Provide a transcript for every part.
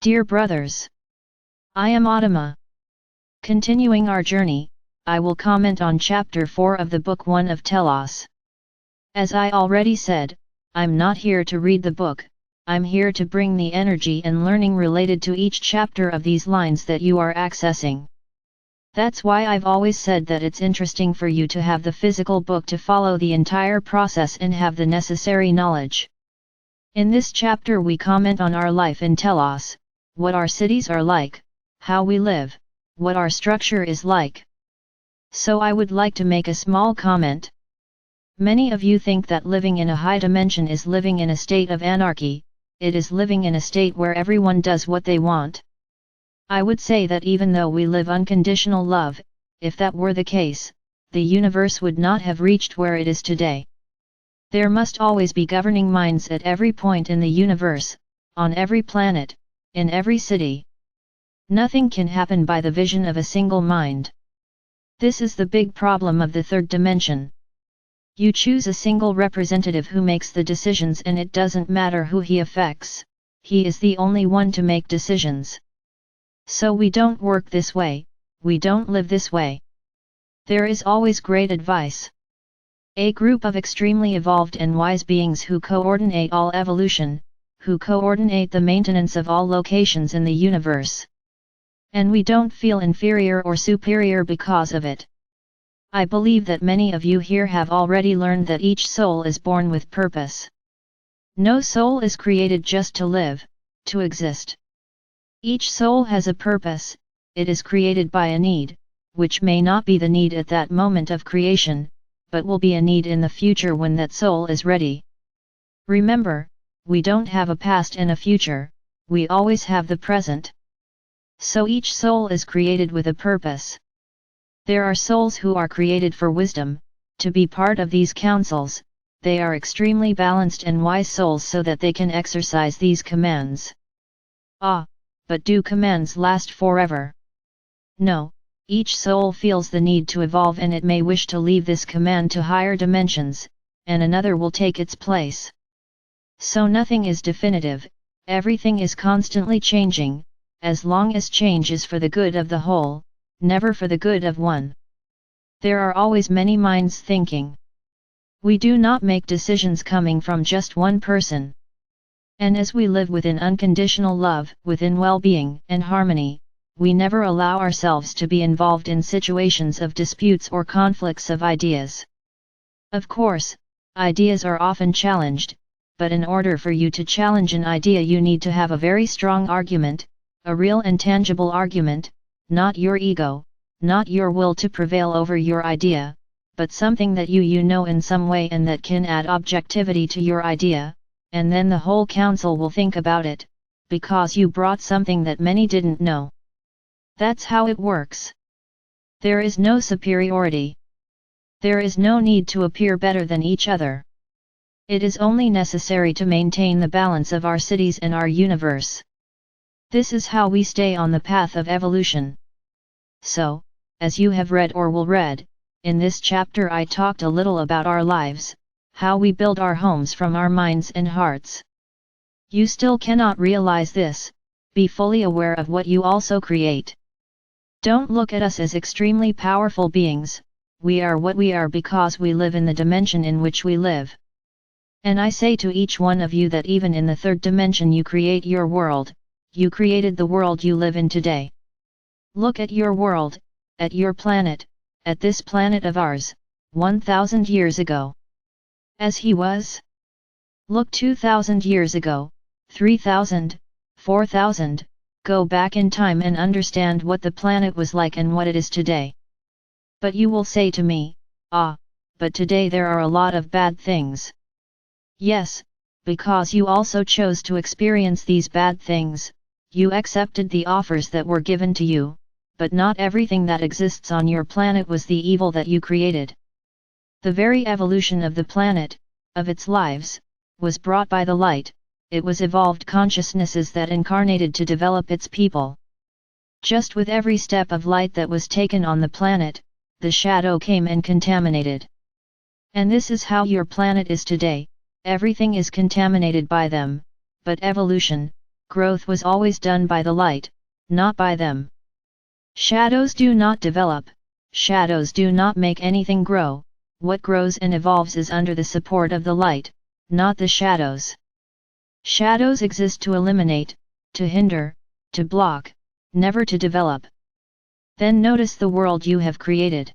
Dear brothers, I am Adama. Continuing our journey, I will comment on Chapter 4 of the Book 1 of Telos. As I already said, I'm not here to read the book, I'm here to bring the energy and learning related to each chapter of these lines that you are accessing. That's why I've always said that it's interesting for you to have the physical book to follow the entire process and have the necessary knowledge. In this chapter we comment on our life in Telos, what our cities are like, how we live, what our structure is like. So I would like to make a small comment. Many of you think that living in a high dimension is living in a state of anarchy, it is living in a state where everyone does what they want. I would say that even though we live unconditional love, if that were the case, the universe would not have reached where it is today. There must always be governing minds at every point in the universe, on every planet, in every city. Nothing can happen by the vision of a single mind. This is the big problem of the third dimension. You choose a single representative who makes the decisions and it doesn't matter who he affects, he is the only one to make decisions. So we don't work this way, we don't live this way. There is always great advice. A group of extremely evolved and wise beings who coordinate all evolution, who coordinate the maintenance of all locations in the universe. And we don't feel inferior or superior because of it. I believe that many of you here have already learned that each soul is born with purpose. No soul is created just to live, to exist. Each soul has a purpose, it is created by a need, which may not be the need at that moment of creation, but will be a need in the future when that soul is ready. Remember, we don't have a past and a future, we always have the present. So each soul is created with a purpose. There are souls who are created for wisdom, to be part of these councils, they are extremely balanced and wise souls so that they can exercise these commands. But do commands last forever? No, each soul feels the need to evolve and it may wish to leave this command to higher dimensions, and another will take its place. So nothing is definitive, everything is constantly changing, as long as change is for the good of the whole, never for the good of one. There are always many minds thinking. We do not make decisions coming from just one person. And as we live within unconditional love, within well-being and harmony, we never allow ourselves to be involved in situations of disputes or conflicts of ideas. Of course, ideas are often challenged, but in order for you to challenge an idea you need to have a very strong argument, a real and tangible argument, not your ego, not your will to prevail over your idea, but something that you know in some way and that can add objectivity to your idea, and then the whole council will think about it, because you brought something that many didn't know. That's how it works. There is no superiority. There is no need to appear better than each other. It is only necessary to maintain the balance of our cities and our universe. This is how we stay on the path of evolution. So, as you have read or will read, in this chapter I talked a little about our lives, how we build our homes from our minds and hearts. You still cannot realize this, be fully aware of what you also create. Don't look at us as extremely powerful beings, we are what we are because we live in the dimension in which we live. And I say to each one of you that even in the third dimension you create your world, you created the world you live in today. Look at your world, at your planet, at this planet of ours, 1000 years ago. As he was? Look 2000 years ago, 3000, 4000, go back in time and understand what the planet was like and what it is today. But you will say to me, but today there are a lot of bad things. Yes, because you also chose to experience these bad things, you accepted the offers that were given to you, but not everything that exists on your planet was the evil that you created. The very evolution of the planet, of its lives, was brought by the light, it was evolved consciousnesses that incarnated to develop its people. Just with every step of light that was taken on the planet, the shadow came and contaminated. And this is how your planet is today, everything is contaminated by them, but evolution, growth was always done by the light, not by them. Shadows do not develop, shadows do not make anything grow, what grows and evolves is under the support of the light, not the shadows. Shadows exist to eliminate, to hinder, to block, never to develop. Then notice the world you have created.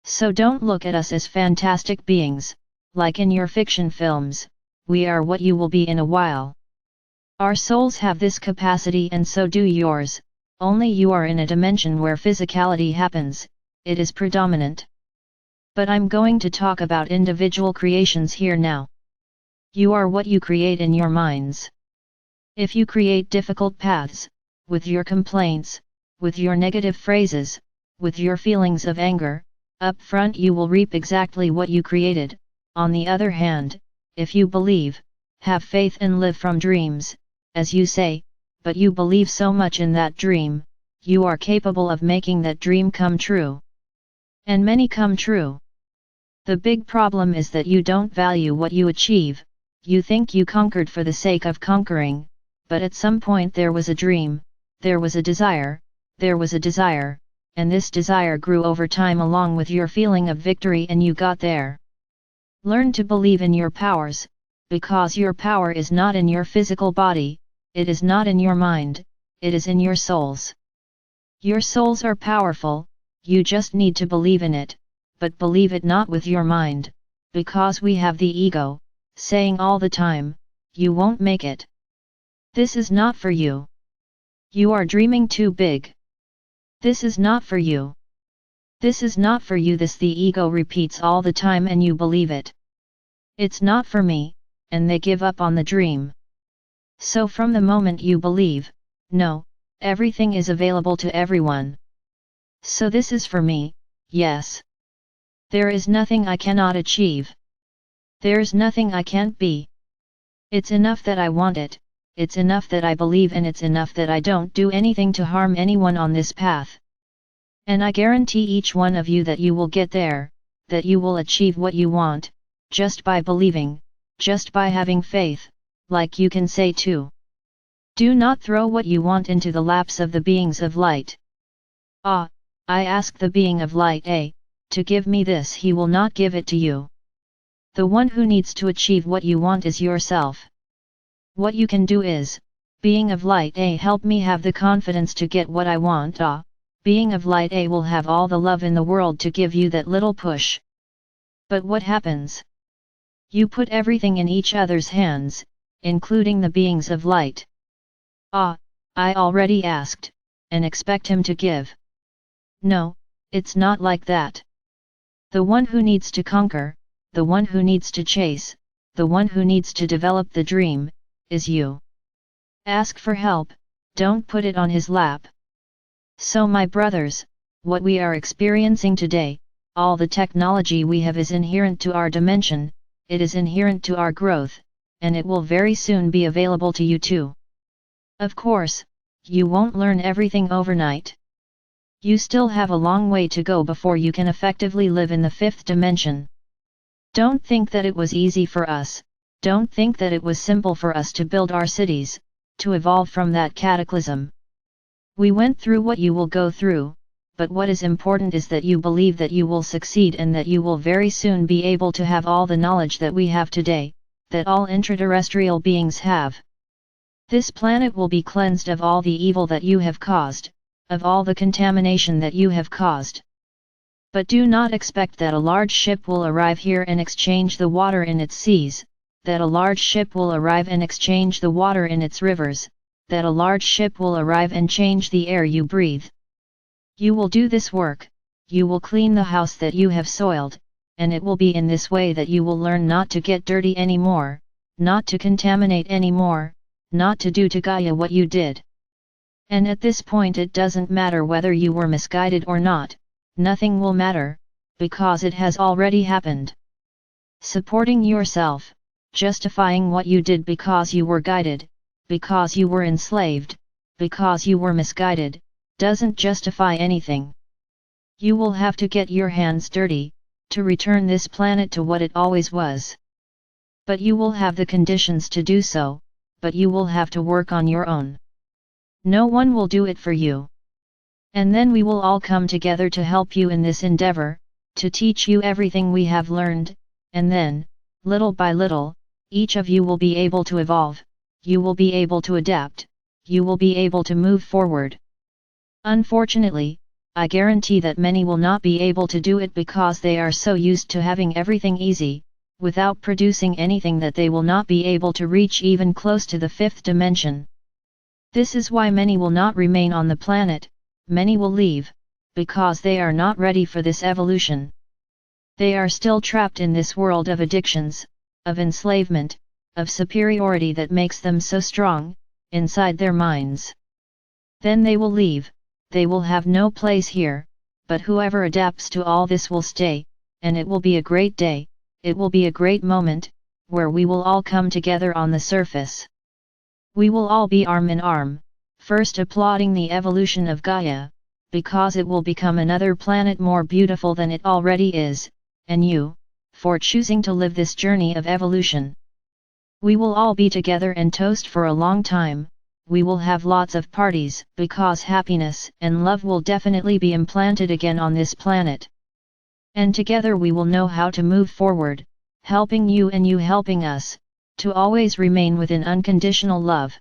So don't look at us as fantastic beings, like in your fiction films, we are what you will be in a while. Our souls have this capacity and so do yours, only you are in a dimension where physicality happens, it is predominant. But I'm going to talk about individual creations here now. You are what you create in your minds. If you create difficult paths, with your complaints, with your negative phrases, with your feelings of anger, up front you will reap exactly what you created. On the other hand, if you believe, have faith and live from dreams, as you say, but you believe so much in that dream, you are capable of making that dream come true. And many come true. The big problem is that you don't value what you achieve, you think you conquered for the sake of conquering, but at some point there was a dream, there was a desire, and this desire grew over time along with your feeling of victory and you got there. Learn to believe in your powers, because your power is not in your physical body, it is not in your mind, it is in your souls. Your souls are powerful, you just need to believe in it, but believe it not with your mind, because we have the ego, saying all the time, you won't make it. This is not for you. You are dreaming too big. This is not for you. This is not for you, this the ego repeats all the time and you believe it. It's not for me, and they give up on the dream. So from the moment you believe, no, everything is available to everyone. So this is for me, yes. There is nothing I cannot achieve. There's nothing I can't be. It's enough that I want it, it's enough that I believe, and it's enough that I don't do anything to harm anyone on this path. And I guarantee each one of you that you will get there, that you will achieve what you want, just by believing, just by having faith, like you can say too. Do not throw what you want into the laps of the beings of light. Ah, I ask the being of light A, to give me this, he will not give it to you. The one who needs to achieve what you want is yourself. What you can do is, being of light A, help me have the confidence to get what I want. Ah, being of light A will have all the love in the world to give you that little push. But what happens? You put everything in each other's hands, including the beings of light. Ah, I already asked, and expect him to give. No, it's not like that. The one who needs to conquer, the one who needs to chase, the one who needs to develop the dream, is you. Ask for help, don't put it on his lap. So my brothers, what we are experiencing today, all the technology we have is inherent to our dimension, it is inherent to our growth, and it will very soon be available to you too. Of course, you won't learn everything overnight. You still have a long way to go before you can effectively live in the fifth dimension. Don't think that it was easy for us, don't think that it was simple for us to build our cities, to evolve from that cataclysm. We went through what you will go through, but what is important is that you believe that you will succeed and that you will very soon be able to have all the knowledge that we have today, that all intraterrestrial beings have. This planet will be cleansed of all the evil that you have caused, of all the contamination that you have caused. But do not expect that a large ship will arrive here and exchange the water in its seas, that a large ship will arrive and exchange the water in its rivers, that a large ship will arrive and change the air you breathe. You will do this work, you will clean the house that you have soiled, and it will be in this way that you will learn not to get dirty anymore, not to contaminate anymore, not to do to Gaia what you did. And at this point it doesn't matter whether you were misguided or not, nothing will matter, because it has already happened. Supporting yourself, justifying what you did because you were guided, because you were enslaved, because you were misguided, doesn't justify anything. You will have to get your hands dirty, to return this planet to what it always was. But you will have the conditions to do so, but you will have to work on your own. No one will do it for you. And then we will all come together to help you in this endeavor, to teach you everything we have learned, and then, little by little, each of you will be able to evolve, you will be able to adapt, you will be able to move forward. Unfortunately, I guarantee that many will not be able to do it because they are so used to having everything easy, without producing anything, that they will not be able to reach even close to the fifth dimension. This is why many will not remain on the planet, many will leave, because they are not ready for this evolution. They are still trapped in this world of addictions, of enslavement, of superiority that makes them so strong, inside their minds. Then they will leave, they will have no place here, but whoever adapts to all this will stay, and it will be a great day, it will be a great moment, where we will all come together on the surface. We will all be arm in arm, first applauding the evolution of Gaia, because it will become another planet more beautiful than it already is, and you, for choosing to live this journey of evolution. We will all be together and toast for a long time, we will have lots of parties, because happiness and love will definitely be implanted again on this planet. And together we will know how to move forward, helping you and you helping us, to always remain within unconditional love.